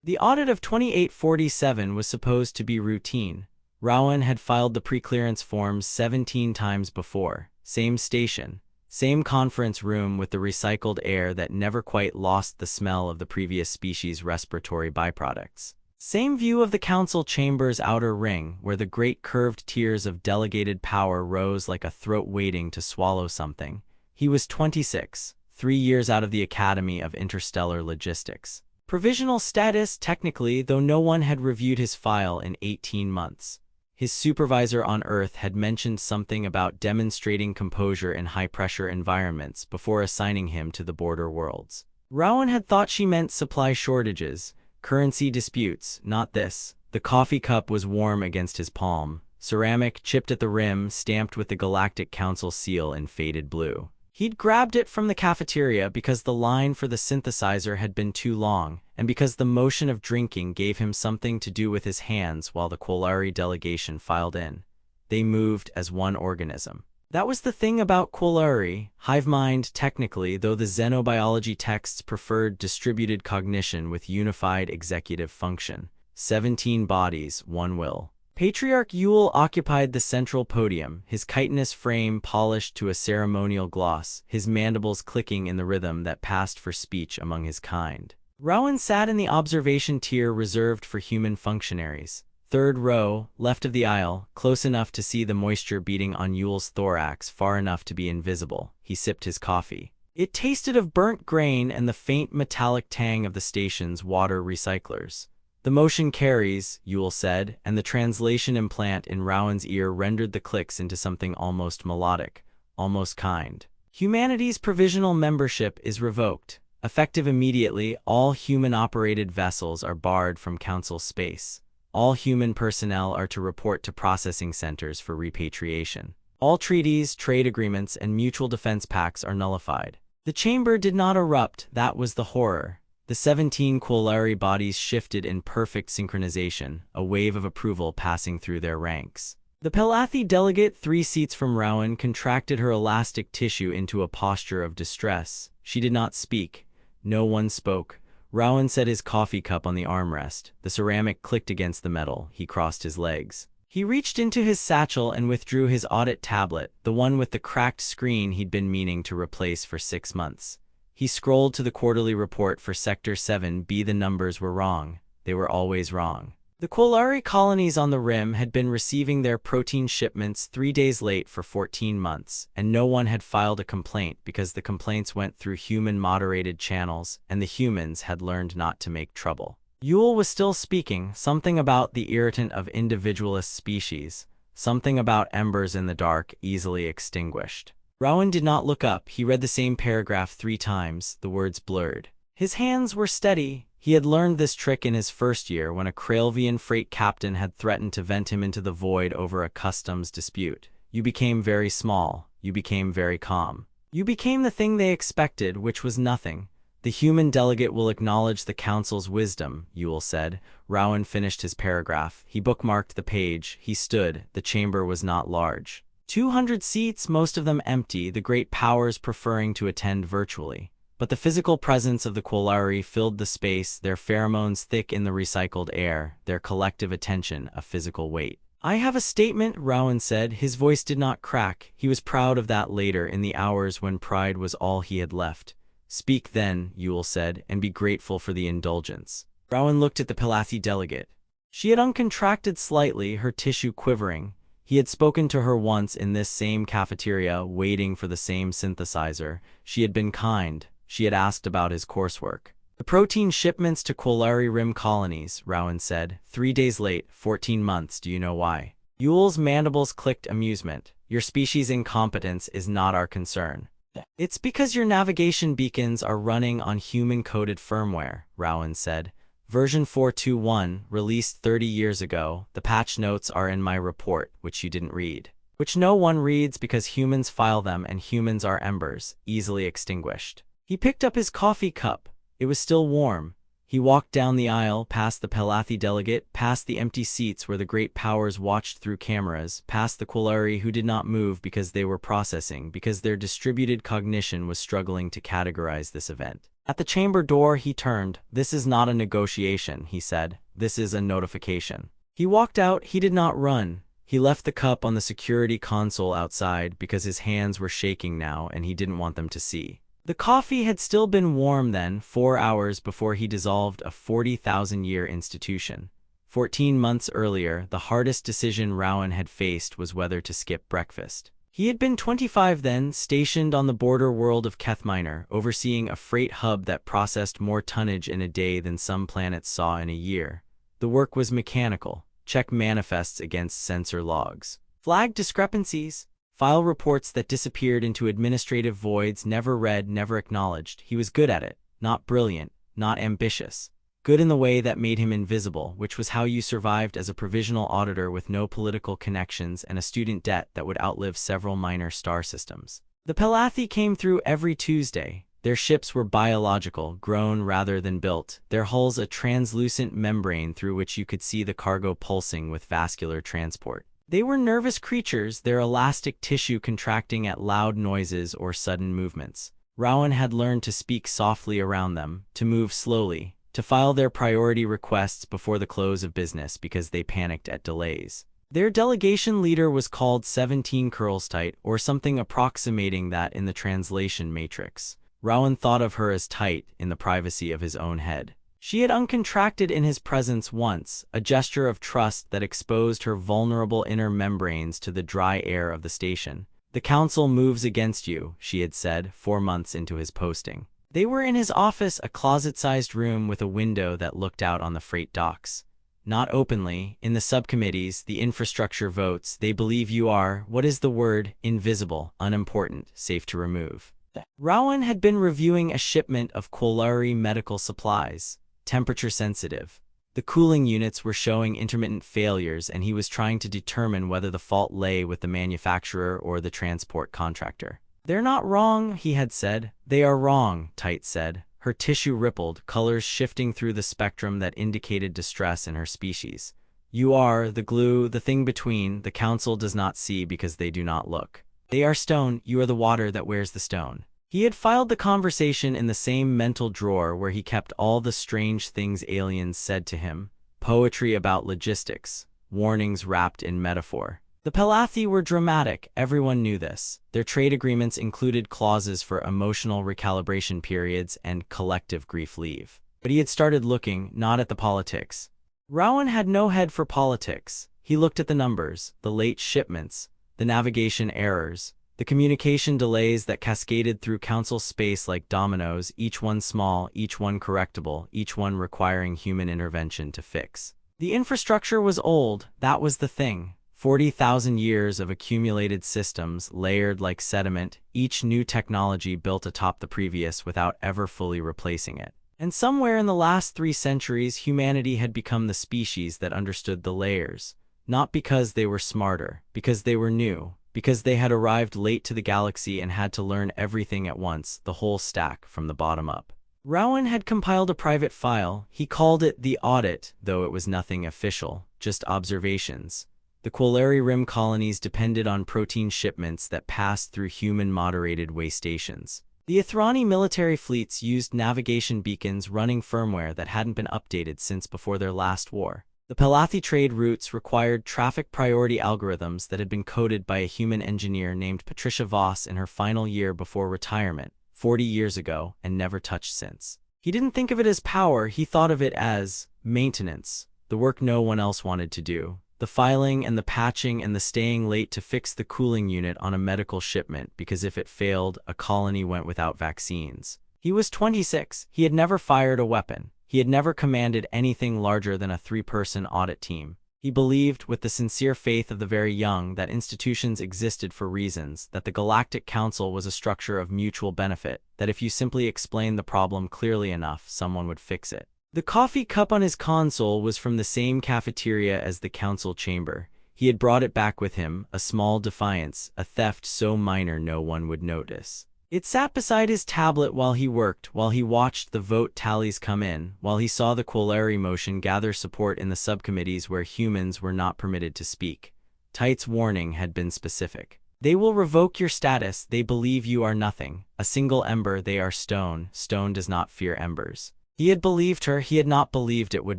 The audit of 2847 was supposed to be routine. Rowan had filed the pre-clearance forms 17 times before. Same station, same conference room with the recycled air that never quite lost the smell of the previous species' respiratory byproducts. Same view of the council chamber's outer ring, where the great curved tiers of delegated power rose like a throat waiting to swallow something. He was 26, 3 years out of the Academy of Interstellar Logistics. Provisional status technically, though no one had reviewed his file in 18 months. His supervisor on Earth had mentioned something about demonstrating composure in high-pressure environments before assigning him to the border worlds. Rowan had thought she meant supply shortages, currency disputes, not this. The coffee cup was warm against his palm, ceramic chipped at the rim, stamped with the Galactic Council seal in faded blue. He'd grabbed it from the cafeteria because the line for the synthesizer had been too long, and because the motion of drinking gave him something to do with his hands while the Quolari delegation filed in. They moved as one organism. That was the thing about Quolari, hive mind technically, though the xenobiology texts preferred distributed cognition with unified executive function. 17 bodies, one will. Patriarch Yule occupied the central podium, his chitinous frame polished to a ceremonial gloss, his mandibles clicking in the rhythm that passed for speech among his kind. Rowan sat in the observation tier reserved for human functionaries. Third row, left of the aisle, close enough to see the moisture beating on Yule's thorax, far enough to be invisible. He sipped his coffee. It tasted of burnt grain and the faint metallic tang of the station's water recyclers. The motion carries, Yule said, and the translation implant in Rowan's ear rendered the clicks into something almost melodic, almost kind. Humanity's provisional membership is revoked. Effective immediately, all human-operated vessels are barred from Council space. All human personnel are to report to processing centers for repatriation. All treaties, trade agreements, and mutual defense pacts are nullified. The chamber did not erupt, that was the horror. The 17 Quolari bodies shifted in perfect synchronization, a wave of approval passing through their ranks. The Pelathi delegate, 3 seats from Rowan, contracted her elastic tissue into a posture of distress. She did not speak. No one spoke. Rowan set his coffee cup on the armrest. The ceramic clicked against the metal. He crossed his legs. He reached into his satchel and withdrew his audit tablet, the one with the cracked screen he'd been meaning to replace for 6 months. He scrolled to the quarterly report for Sector 7B. The numbers were wrong. They were always wrong. The Quolari colonies on the rim had been receiving their protein shipments 3 days late for 14 months, and no one had filed a complaint because the complaints went through human-moderated channels, and the humans had learned not to make trouble. Yule was still speaking, something about the irritant of individualist species, something about embers in the dark, easily extinguished. Rowan did not look up. He read the same paragraph 3 times, the words blurred. His hands were steady. He had learned this trick in his first year when a Kralvian freight captain had threatened to vent him into the void over a customs dispute. You became very small. You became very calm. You became the thing they expected, which was nothing. The human delegate will acknowledge the council's wisdom, Yule said. Rowan finished his paragraph. He bookmarked the page. He stood. The chamber was not large. 200 seats, most of them empty, the great powers preferring to attend virtually. But the physical presence of the Quolari filled the space, their pheromones thick in the recycled air, their collective attention a physical weight. I have a statement, Rowan said. His voice did not crack. He was proud of that later, in the hours when pride was all he had left. Speak then, Yule said, and be grateful for the indulgence. Rowan looked at the Pelathi delegate. She had uncontracted slightly, her tissue quivering. He had spoken to her once in this same cafeteria, waiting for the same synthesizer. She had been kind. She had asked about his coursework. The protein shipments to Quolari Rim colonies, Rowan said. 3 days late, 14 months, do you know why? Yule's mandibles clicked amusement. Your species' incompetence is not our concern. It's because your navigation beacons are running on human-coded firmware, Rowan said. Version 4.2.1, released 30 years ago. The patch notes are in my report, which you didn't read. Which no one reads because humans file them and humans are embers, easily extinguished. He picked up his coffee cup. It was still warm. He walked down the aisle, past the Palathi delegate, past the empty seats where the great powers watched through cameras, past the Quillari who did not move because they were processing, because their distributed cognition was struggling to categorize this event. At the chamber door, he turned. "This is not a negotiation," he said. "This is a notification." He walked out. He did not run. He left the cup on the security console outside because his hands were shaking now and he didn't want them to see. The coffee had still been warm then, 4 hours before he dissolved a 40,000-year institution. 14 months earlier, the hardest decision Rowan had faced was whether to skip breakfast. He had been 25 then, stationed on the border world of Keth Minor, overseeing a freight hub that processed more tonnage in a day than some planets saw in a year. The work was mechanical. Check manifests against sensor logs. Flag discrepancies. File reports that disappeared into administrative voids, never read, never acknowledged. He was good at it. Not brilliant, not ambitious. Good in the way that made him invisible, which was how you survived as a provisional auditor with no political connections and a student debt that would outlive several minor star systems. The Palathi came through every Tuesday. Their ships were biological, grown rather than built, their hulls a translucent membrane through which you could see the cargo pulsing with vascular transport. They were nervous creatures, their elastic tissue contracting at loud noises or sudden movements. Rowan had learned to speak softly around them, to move slowly, to file their priority requests before the close of business because they panicked at delays. Their delegation leader was called 17 Curlstight, or something approximating that in the translation matrix. Rowan thought of her as tight in the privacy of his own head. She had uncontracted in his presence once, a gesture of trust that exposed her vulnerable inner membranes to the dry air of the station. "The council moves against you," she had said, 4 months into his posting. They were in his office, a closet-sized room with a window that looked out on the freight docks. "Not openly. In the subcommittees, the infrastructure votes, they believe you are, what is the word, invisible, unimportant, safe to remove." Rowan had been reviewing a shipment of Quillari medical supplies. Temperature sensitive. The cooling units were showing intermittent failures and he was trying to determine whether the fault lay with the manufacturer or the transport contractor. "They're not wrong," he had said. "They are wrong," Tite said. Her tissue rippled, colors shifting through the spectrum that indicated distress in her species. "You are the glue, the thing between, the council does not see because they do not look. They are stone, you are the water that wears the stone." He had filed the conversation in the same mental drawer where he kept all the strange things aliens said to him. Poetry about logistics, warnings wrapped in metaphor. The Palathi were dramatic, everyone knew this. Their trade agreements included clauses for emotional recalibration periods and collective grief leave. But he had started looking, not at the politics. Rowan had no head for politics. He looked at the numbers, the late shipments, the navigation errors, the communication delays that cascaded through council space like dominoes, each one small, each one correctable, each one requiring human intervention to fix. The infrastructure was old, that was the thing. 40,000 years of accumulated systems, layered like sediment, each new technology built atop the previous without ever fully replacing it. And somewhere in the last 3 centuries, humanity had become the species that understood the layers. Not because they were smarter, because they were new. Because they had arrived late to the galaxy and had to learn everything at once, the whole stack from the bottom up. Rowan had compiled a private file. He called it the audit, though it was nothing official, just observations. The Quillari Rim colonies depended on protein shipments that passed through human-moderated way stations. The Ithrani military fleets used navigation beacons running firmware that hadn't been updated since before their last war. The Palathi trade routes required traffic priority algorithms that had been coded by a human engineer named Patricia Voss in her final year before retirement, 40 years ago, and never touched since. He didn't think of it as power, he thought of it as maintenance, the work no one else wanted to do. The filing and the patching and the staying late to fix the cooling unit on a medical shipment because if it failed, a colony went without vaccines. He was 26, he had never fired a weapon. He had never commanded anything larger than a 3-person audit team. He believed, with the sincere faith of the very young, that institutions existed for reasons, that the Galactic Council was a structure of mutual benefit, that if you simply explained the problem clearly enough, someone would fix it. The coffee cup on his console was from the same cafeteria as the council chamber. He had brought it back with him, a small defiance, a theft so minor no one would notice. It sat beside his tablet while he worked, while he watched the vote tallies come in, while he saw the corollary motion gather support in the subcommittees where humans were not permitted to speak. Tight's warning had been specific. They will revoke your status, they believe you are nothing. A single ember, they are stone. Stone does not fear embers. He had believed her, he had not believed it would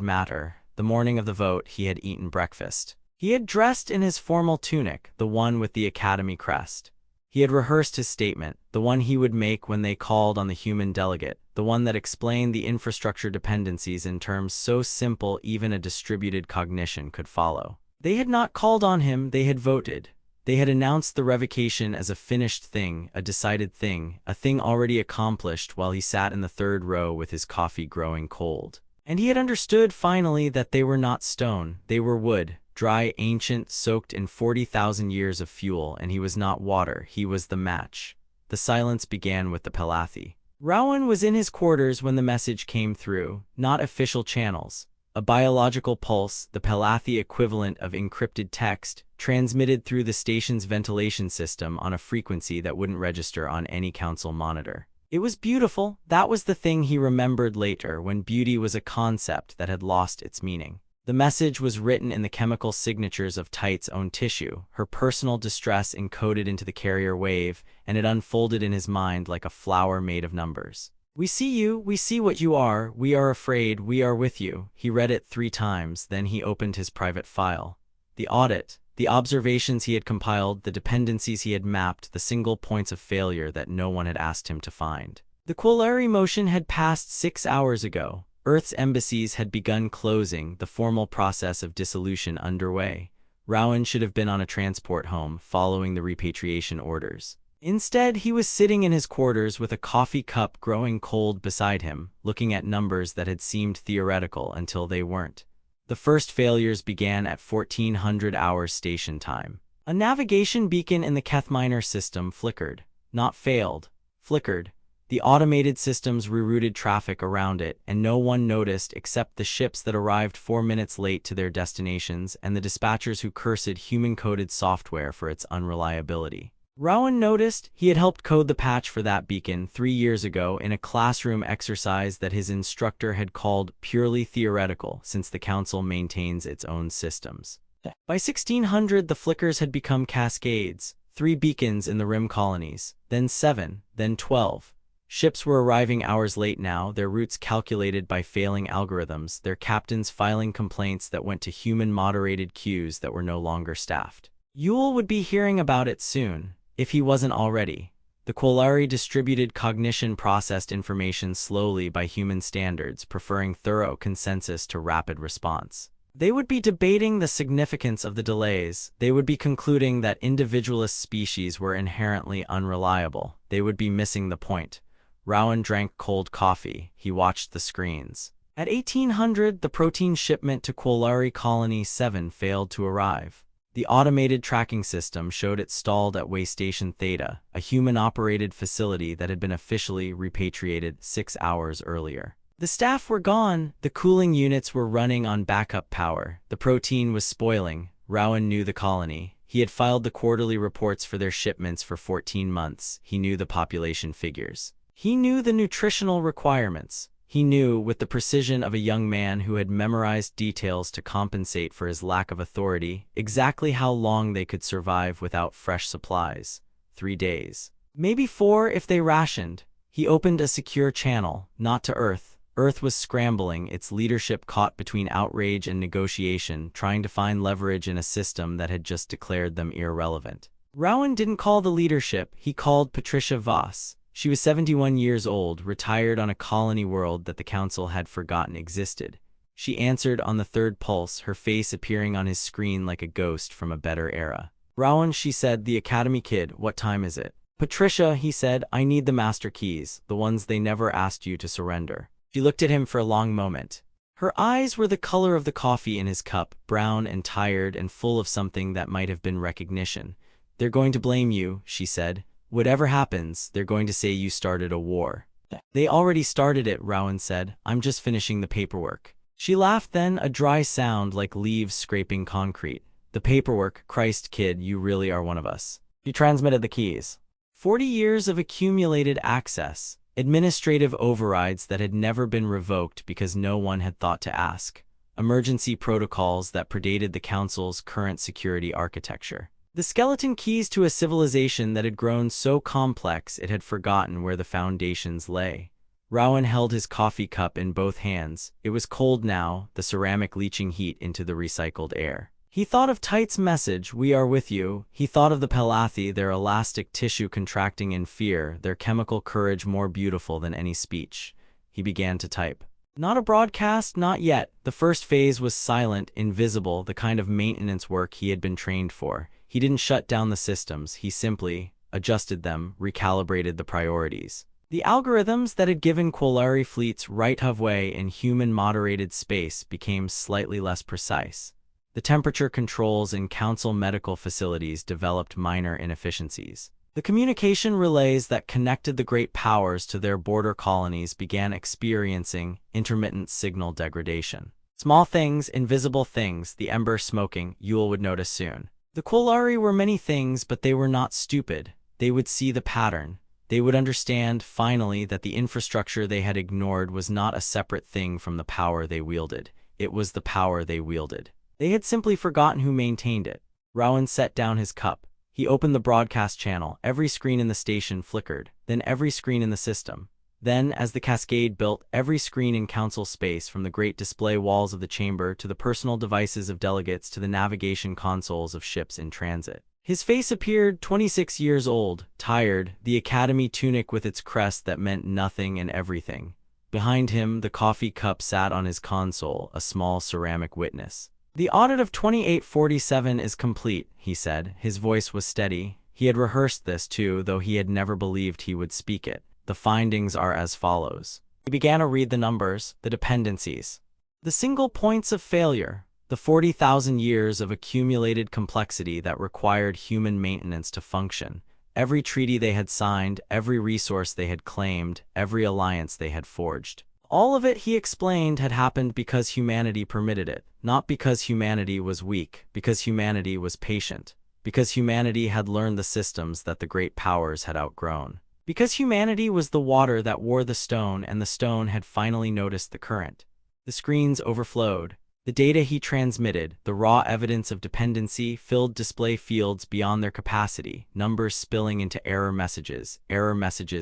matter. The morning of the vote, he had eaten breakfast. He had dressed in his formal tunic, the one with the academy crest. He had rehearsed his statement, the one he would make when they called on the human delegate, the one that explained the infrastructure dependencies in terms so simple even a distributed cognition could follow. They had not called on him, they had voted. They had announced the revocation as a finished thing, a decided thing, a thing already accomplished while he sat in the third row with his coffee growing cold. And he had understood finally that they were not stone, they were wood, dry, ancient, soaked in 40,000 years of fuel, and he was not water, he was the match. The silence began with the Palathi. Rowan was in his quarters when the message came through, not official channels. A biological pulse, the Palathi equivalent of encrypted text, transmitted through the station's ventilation system on a frequency that wouldn't register on any council monitor. It was beautiful, that was the thing he remembered later when beauty was a concept that had lost its meaning. The message was written in the chemical signatures of Tight's own tissue, her personal distress encoded into the carrier wave, and it unfolded in his mind like a flower made of numbers. We see you, we see what you are, we are afraid, we are with you. He read it 3 times, then he opened his private file. The audit, the observations he had compiled, the dependencies he had mapped, the single points of failure that no one had asked him to find. The corollary motion had passed 6 hours ago. Earth's embassies had begun closing, the formal process of dissolution underway. Rowan should have been on a transport home, following the repatriation orders. Instead, he was sitting in his quarters with a coffee cup growing cold beside him, looking at numbers that had seemed theoretical until they weren't. The first failures began at 1400 hours station time. A navigation beacon in the Keth Minor system flickered. Not failed. Flickered. The automated systems rerouted traffic around it, and no one noticed except the ships that arrived 4 minutes late to their destinations and the dispatchers who cursed human-coded software for its unreliability. Rowan noticed he had helped code the patch for that beacon 3 years ago in a classroom exercise that his instructor had called purely theoretical since the council maintains its own systems. By 1600, the flickers had become cascades, 3 beacons in the rim colonies, then 7, then 12. Ships were arriving hours late now, their routes calculated by failing algorithms, their captains filing complaints that went to human-moderated queues that were no longer staffed. Yule would be hearing about it soon, if he wasn't already. The Quolari distributed cognition processed information slowly by human standards, preferring thorough consensus to rapid response. They would be debating the significance of the delays. They would be concluding that individualist species were inherently unreliable. They would be missing the point. Rowan drank cold coffee. He watched the screens. At 1800, the protein shipment to Quolari Colony 7 failed to arrive. The automated tracking system showed it stalled at Way Station Theta, a human-operated facility that had been officially repatriated 6 hours earlier. The staff were gone. The cooling units were running on backup power. The protein was spoiling. Rowan knew the colony. He had filed the quarterly reports for their shipments for 14 months. He knew the population figures. He knew the nutritional requirements. He knew, with the precision of a young man who had memorized details to compensate for his lack of authority, exactly how long they could survive without fresh supplies. 3 days. Maybe 4 if they rationed. He opened a secure channel, not to Earth. Earth was scrambling, its leadership caught between outrage and negotiation, trying to find leverage in a system that had just declared them irrelevant. Rowan didn't call the leadership, he called Patricia Voss. She was 71 years old, retired on a colony world that the council had forgotten existed. She answered on the third pulse, her face appearing on his screen like a ghost from a better era. Rowan, she said, the academy kid, what time is it? Patricia, he said, I need the master keys, the ones they never asked you to surrender. She looked at him for a long moment. Her eyes were the color of the coffee in his cup, brown and tired and full of something that might have been recognition. They're going to blame you, she said. Whatever happens, they're going to say you started a war. They already started it, Rowan said. I'm just finishing the paperwork. She laughed then, a dry sound like leaves scraping concrete. The paperwork, Christ kid, you really are one of us. She transmitted the keys. 40 years of accumulated access, administrative overrides that had never been revoked because no one had thought to ask, emergency protocols that predated the Council's current security architecture. The skeleton keys to a civilization that had grown so complex it had forgotten where the foundations lay. Rowan held his coffee cup in both hands. It was cold now, the ceramic leaching heat into the recycled air. He thought of Tight's message, "We are with you." He thought of the Pelathi, their elastic tissue contracting in fear, their chemical courage more beautiful than any speech. He began to type. Not a broadcast, not yet. The first phase was silent, invisible, the kind of maintenance work he had been trained for. He didn't shut down the systems, he simply adjusted them, recalibrated the priorities. The algorithms that had given Quillari fleets right-of-way in human-moderated space became slightly less precise. The temperature controls in Council medical facilities developed minor inefficiencies. The communication relays that connected the great powers to their border colonies began experiencing intermittent signal degradation. Small things, invisible things, the ember smoking, Yule would notice soon. The Quillari were many things, but they were not stupid. They would see the pattern. They would understand, finally, that the infrastructure they had ignored was not a separate thing from the power they wielded. It was the power they wielded. They had simply forgotten who maintained it. Rowan set down his cup. He opened the broadcast channel. Every screen in the station flickered, then every screen in the system. Then, as the cascade built, every screen in Council space, from the great display walls of the chamber to the personal devices of delegates to the navigation consoles of ships in transit. His face appeared, 26 years old, tired, the Academy tunic with its crest that meant nothing and everything. Behind him, the coffee cup sat on his console, a small ceramic witness. The audit of 2847 is complete, he said. His voice was steady. He had rehearsed this too, though he had never believed he would speak it. The findings are as follows. He began to read the numbers, the dependencies. The single points of failure. The 40,000 years of accumulated complexity that required human maintenance to function. Every treaty they had signed, every resource they had claimed, every alliance they had forged. All of it, he explained, had happened because humanity permitted it, not because humanity was weak, because humanity was patient, because humanity had learned the systems that the great powers had outgrown, because humanity was the water that wore the stone and the stone had finally noticed the current. The screens overflowed. The data he transmitted, the raw evidence of dependency, filled display fields beyond their capacity, numbers spilling into error messages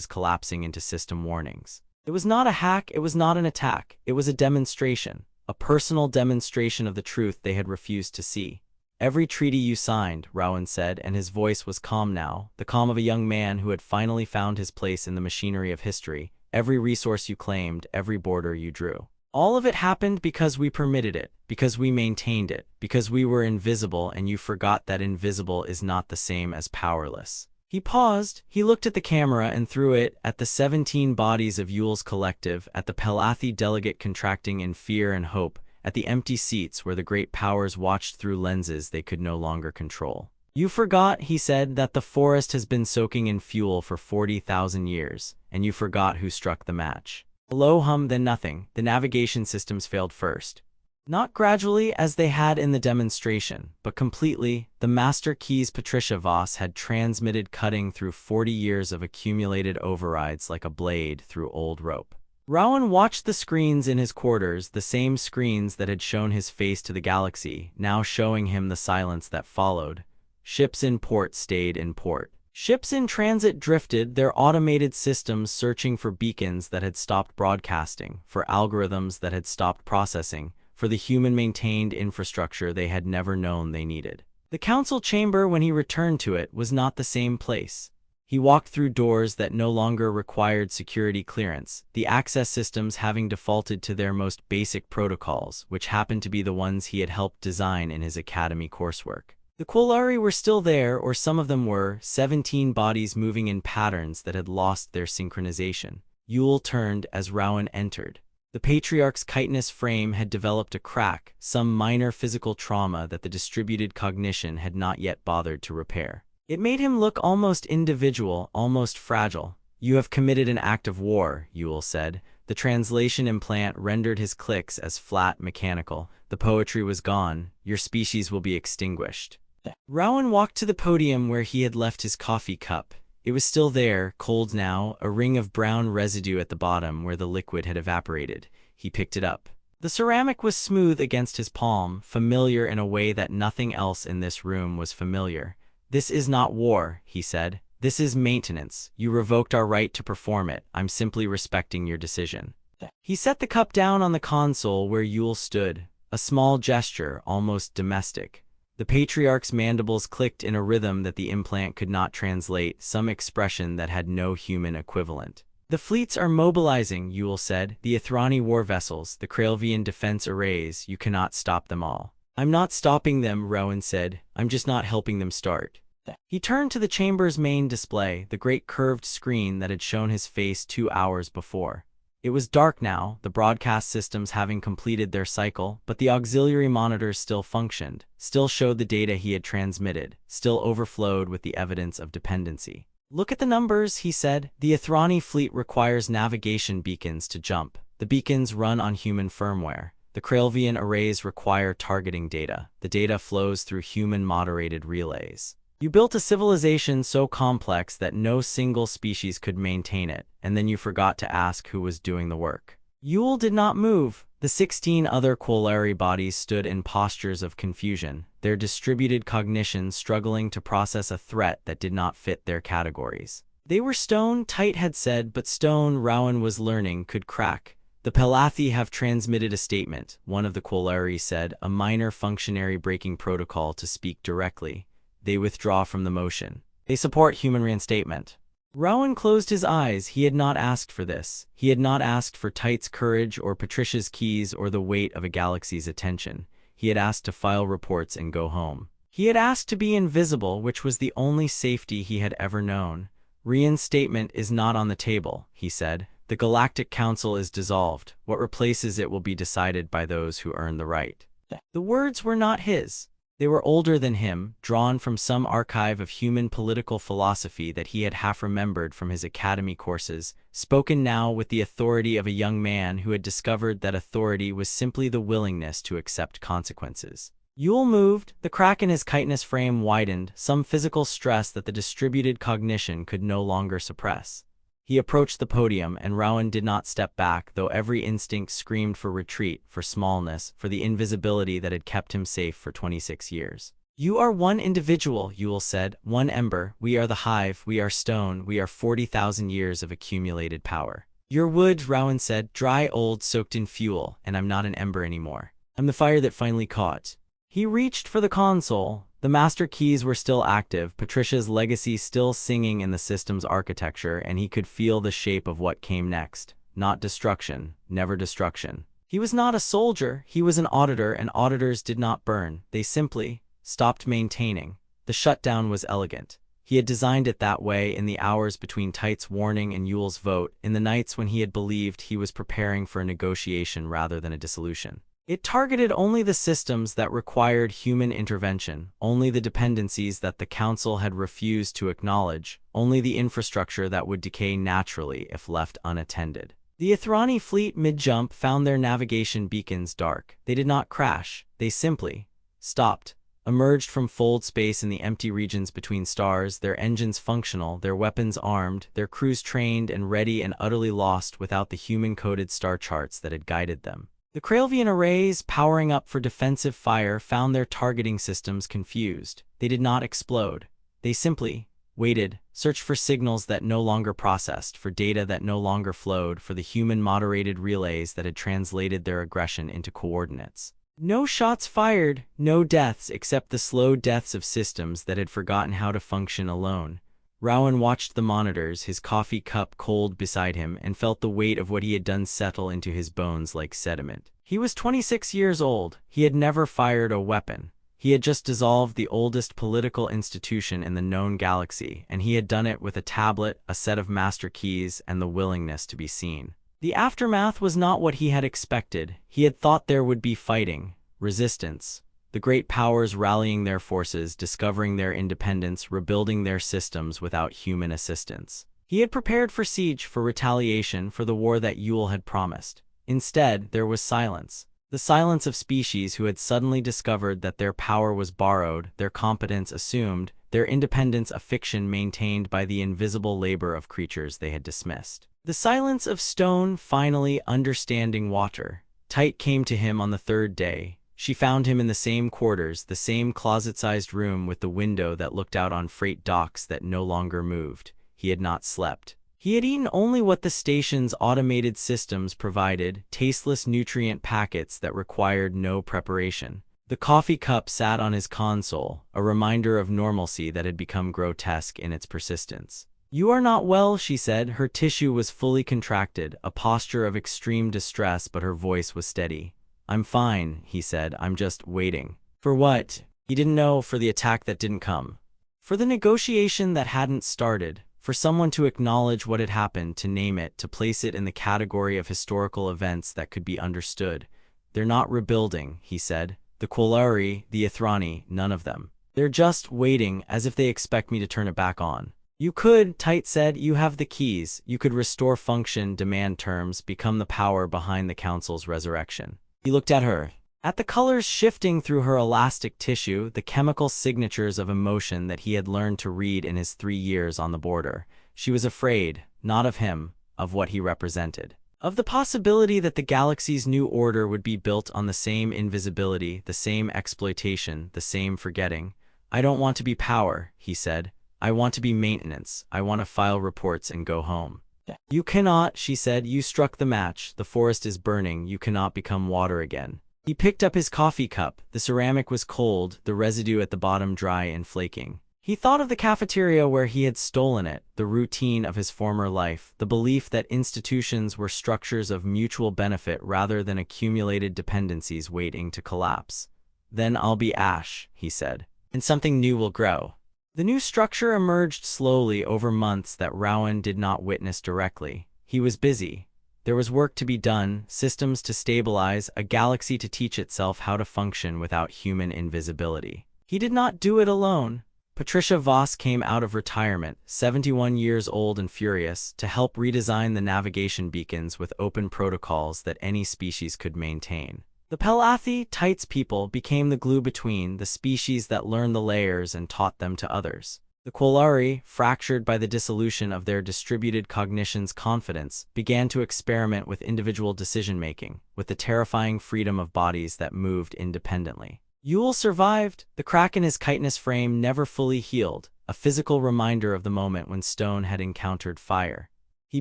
collapsing into system warnings. It was not a hack, it was not an attack, it was a demonstration, a personal demonstration of the truth they had refused to see. Every treaty you signed, Rowan said, and his voice was calm now, the calm of a young man who had finally found his place in the machinery of history. Every resource you claimed, every border you drew. All of it happened because we permitted it, because we maintained it, because we were invisible and you forgot that invisible is not the same as powerless. He paused, he looked at the camera and through it, at the 17 bodies of Yule's collective, at the Pelathi delegate contracting in fear and hope, at the empty seats where the great powers watched through lenses they could no longer control. You forgot, he said, that the forest has been soaking in fuel for 40,000 years, and you forgot who struck the match. A low hum, then nothing. The navigation systems failed first. Not gradually as they had in the demonstration, but completely. The master keys Patricia Voss had transmitted, cutting through 40 years of accumulated overrides like a blade through old rope. Rowan watched the screens in his quarters, the same screens that had shown his face to the galaxy, now showing him the silence that followed. Ships in port stayed in port. Ships in transit drifted, their automated systems searching for beacons that had stopped broadcasting, for algorithms that had stopped processing, for the human-maintained infrastructure they had never known they needed. The council chamber, when he returned to it, was not the same place. He walked through doors that no longer required security clearance, the access systems having defaulted to their most basic protocols, which happened to be the ones he had helped design in his academy coursework. The Quillari were still there, or some of them were, 17 bodies moving in patterns that had lost their synchronization. Yule turned as Rowan entered. The Patriarch's chitinous frame had developed a crack, some minor physical trauma that the distributed cognition had not yet bothered to repair. It made him look almost individual, almost fragile. You have committed an act of war, Yule said. The translation implant rendered his clicks as flat, mechanical. The poetry was gone. Your species will be extinguished. Rowan walked to the podium where he had left his coffee cup. It was still there, cold now, a ring of brown residue at the bottom where the liquid had evaporated. He picked it up. The ceramic was smooth against his palm, familiar in a way that nothing else in this room was familiar. "This is not war," he said. "This is maintenance. You revoked our right to perform it. I'm simply respecting your decision." He set the cup down on the console where Yule stood, a small gesture, almost domestic. The patriarch's mandibles clicked in a rhythm that the implant could not translate, some expression that had no human equivalent. "The fleets are mobilizing," Yule said. "The Ithrani war vessels, the Kralvian defense arrays, you cannot stop them all." "I'm not stopping them," Rowan said. "I'm just not helping them start." He turned to the chamber's main display, the great curved screen that had shown his face 2 hours before. It was dark now, the broadcast systems having completed their cycle, but the auxiliary monitors still functioned, still showed the data he had transmitted, still overflowed with the evidence of dependency. "Look at the numbers," he said. "The Ithrani fleet requires navigation beacons to jump. The beacons run on human firmware. The Kralvian arrays require targeting data. The data flows through human-moderated relays. You built a civilization so complex that no single species could maintain it, and then you forgot to ask who was doing the work." Yule did not move. The 16 other Quolari bodies stood in postures of confusion, their distributed cognition struggling to process a threat that did not fit their categories. They were stone, Tite had said, but stone, Rowan was learning, could crack. "The Pelathi have transmitted a statement," one of the Quolari said, "a minor functionary breaking protocol to speak directly. They withdraw from the motion. They support human reinstatement." Rowan closed his eyes. He had not asked for this. He had not asked for Tite's courage or Patricia's keys or the weight of a galaxy's attention. He had asked to file reports and go home. He had asked to be invisible, which was the only safety he had ever known. "Reinstatement is not on the table," he said. "The Galactic Council is dissolved. What replaces it will be decided by those who earn the right." The words were not his. They were older than him, drawn from some archive of human political philosophy that he had half remembered from his academy courses, spoken now with the authority of a young man who had discovered that authority was simply the willingness to accept consequences. Yule moved, the crack in his chitinous frame widened, some physical stress that the distributed cognition could no longer suppress. He approached the podium, and Rowan did not step back, though every instinct screamed for retreat, for smallness, for the invisibility that had kept him safe for 26 years. "You are one individual," Yule said, "one ember. We are the hive, we are stone, we are 40,000 years of accumulated power." "You're wood," Rowan said, "dry, old, soaked in fuel, and I'm not an ember anymore. I'm the fire that finally caught." He reached for the console. The master keys were still active, Patricia's legacy still singing in the system's architecture, and he could feel the shape of what came next. Not destruction, never destruction. He was not a soldier, he was an auditor, and auditors did not burn. They simply stopped maintaining. The shutdown was elegant. He had designed it that way in the hours between Tite's warning and Yule's vote, in the nights when he had believed he was preparing for a negotiation rather than a dissolution. It targeted only the systems that required human intervention, only the dependencies that the Council had refused to acknowledge, only the infrastructure that would decay naturally if left unattended. The Ithrani fleet mid-jump found their navigation beacons dark. They did not crash, they simply stopped, emerged from fold space in the empty regions between stars, their engines functional, their weapons armed, their crews trained and ready, and utterly lost without the human-coded star charts that had guided them. The Kralvian arrays, powering up for defensive fire, found their targeting systems confused. They did not explode. They simply waited, searched for signals that no longer processed, for data that no longer flowed, for the human-moderated relays that had translated their aggression into coordinates. No shots fired, no deaths except the slow deaths of systems that had forgotten how to function alone. Rowan watched the monitors, his coffee cup cold beside him, and felt the weight of what he had done settle into his bones like sediment. He was 26 years old. He had never fired a weapon. He had just dissolved the oldest political institution in the known galaxy, and he had done it with a tablet, a set of master keys, and the willingness to be seen. The aftermath was not what he had expected. He had thought there would be fighting, resistance, the great powers rallying their forces, discovering their independence, rebuilding their systems without human assistance. He had prepared for siege, for retaliation, for the war that Yule had promised. Instead, there was silence. The silence of species who had suddenly discovered that their power was borrowed, their competence assumed, their independence a fiction maintained by the invisible labor of creatures they had dismissed. The silence of stone finally understanding water. Tight came to him on the third day. She found him in the same quarters, the same closet-sized room with the window that looked out on freight docks that no longer moved. He had not slept. He had eaten only what the station's automated systems provided, tasteless nutrient packets that required no preparation. The coffee cup sat on his console, a reminder of normalcy that had become grotesque in its persistence. "You are not well," she said. Her tissue was fully contracted, a posture of extreme distress, but her voice was steady. "I'm fine," he said. "I'm just waiting." For what? He didn't know. For the attack that didn't come. For the negotiation that hadn't started. For someone to acknowledge what had happened, to name it, to place it in the category of historical events that could be understood. "They're not rebuilding," he said. "The Quolari, the Ithrani, none of them. They're just waiting, as if they expect me to turn it back on." "You could," Tight said. "You have the keys. You could restore function, demand terms, become the power behind the Council's resurrection." He looked at her. At the colors shifting through her elastic tissue, the chemical signatures of emotion that he had learned to read in his 3 years on the border. She was afraid, not of him, of what he represented. Of the possibility that the galaxy's new order would be built on the same invisibility, the same exploitation, the same forgetting. "I don't want to be power," he said. "I want to be maintenance. I want to file reports and go home." "You cannot," she said. "You struck the match. The forest is burning. You cannot become water again." He picked up his coffee cup. The ceramic was cold, the residue at the bottom dry and flaking. He thought of the cafeteria where he had stolen it, the routine of his former life, the belief that institutions were structures of mutual benefit rather than accumulated dependencies waiting to collapse. "Then I'll be ash," he said, "and something new will grow." The new structure emerged slowly over months that Rowan did not witness directly. He was busy. There was work to be done, systems to stabilize, a galaxy to teach itself how to function without human invisibility. He did not do it alone. Patricia Voss came out of retirement, 71 years old and furious, to help redesign the navigation beacons with open protocols that any species could maintain. The Pelathi, Tight's people, became the glue between, the species that learned the layers and taught them to others. The Quolari, fractured by the dissolution of their distributed cognition's confidence, began to experiment with individual decision-making, with the terrifying freedom of bodies that moved independently. Yule survived, the crack in his chitinous frame never fully healed, a physical reminder of the moment when stone had encountered fire. He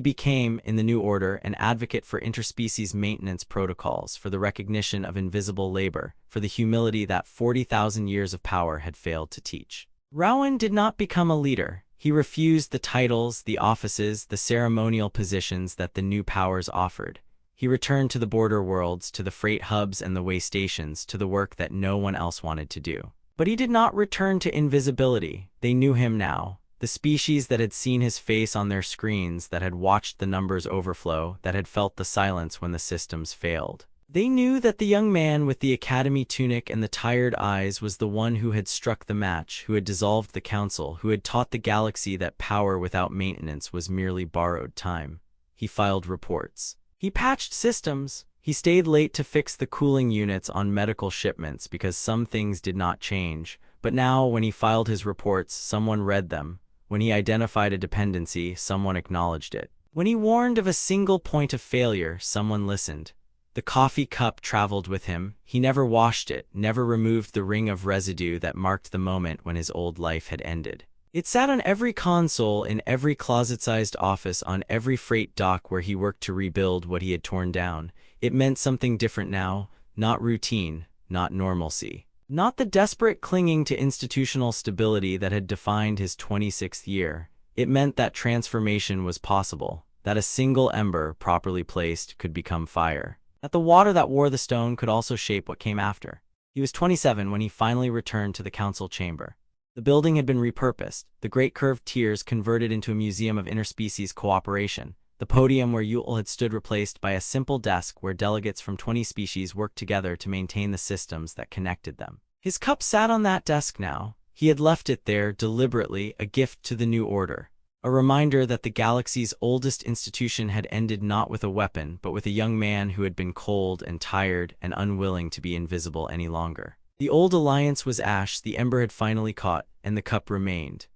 became, in the new order, an advocate for interspecies maintenance protocols, for the recognition of invisible labor, for the humility that 40,000 years of power had failed to teach. Rowan did not become a leader. He refused the titles, the offices, the ceremonial positions that the new powers offered. He returned to the border worlds, to the freight hubs and the way stations, to the work that no one else wanted to do. But he did not return to invisibility. They knew him now. The species that had seen his face on their screens, that had watched the numbers overflow, that had felt the silence when the systems failed. They knew that the young man with the academy tunic and the tired eyes was the one who had struck the match, who had dissolved the council, who had taught the galaxy that power without maintenance was merely borrowed time. He filed reports. He patched systems. He stayed late to fix the cooling units on medical shipments because some things did not change. But now, when he filed his reports, someone read them. When he identified a dependency, someone acknowledged it. When he warned of a single point of failure, someone listened. The coffee cup traveled with him. He never washed it, never removed the ring of residue that marked the moment when his old life had ended. It sat on every console, in every closet-sized office, on every freight dock where he worked to rebuild what he had torn down. It meant something different now, not routine, not normalcy. Not the desperate clinging to institutional stability that had defined his 26th year. It meant that transformation was possible, that a single ember, properly placed, could become fire. That the water that wore the stone could also shape what came after. He was 27 when he finally returned to the council chamber. The building had been repurposed, the great curved tiers converted into a museum of interspecies cooperation, the podium where Yule had stood replaced by a simple desk where delegates from 20 species worked together to maintain the systems that connected them. His cup sat on that desk now. He had left it there deliberately, a gift to the new order. A reminder that the galaxy's oldest institution had ended not with a weapon, but with a young man who had been cold and tired and unwilling to be invisible any longer. The old alliance was ash, the ember had finally caught, and the cup remained.